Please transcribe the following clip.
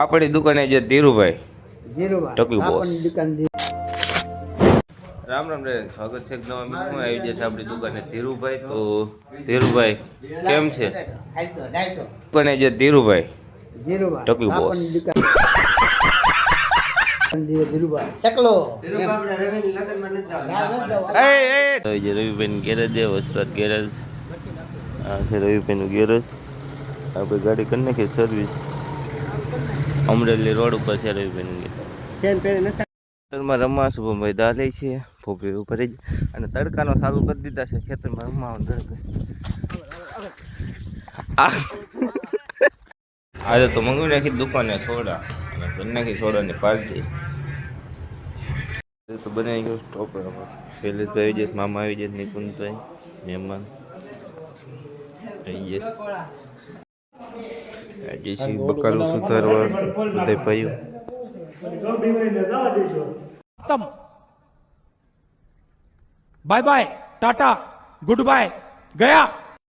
આપણી દુકાને જે ધીરુભાઈ ટકલું બોસ. રામ રામ રે, સ્વાગત છે નવા મિત્રમાં. આવી જશે આપણી દુકાને ધીરુભાઈ. તો ધીરુભાઈ કેમ છે? દુકાને જે ધીરુભાઈ ટકલું બોસ. રવિભાઈ ગેરેજ છે, વસરાજ ગેરેજ. આ છે રવિભાઈ નું ગેરેજ. આપણે ગાડી કરી નાખીએ સર્વિસ. અમરેલી રોડ ઉપર છે રવિભાઈ ખેતરમાં રમવા શુભમભાઈ દાલે છે ફોફી ઉપર જ. અને તડકાનો ચાલુ કરી દીધા છે ખેતરમાં રમવા. આજે તો મંગાવી નાખી દુકાને સોડા અને કરી નાખી સોડાની પાર્ટી. તો બનાવી ગયો સ્ટોપ. શૈલેષભાઈ આવી જાય, મામા આવી જાય, નિકુંજભાઈ મહેમાન આવી જાય. આજે છે બકાલું સુધારવા બધા ભાઈઓ. Bye bye tata good bye गया।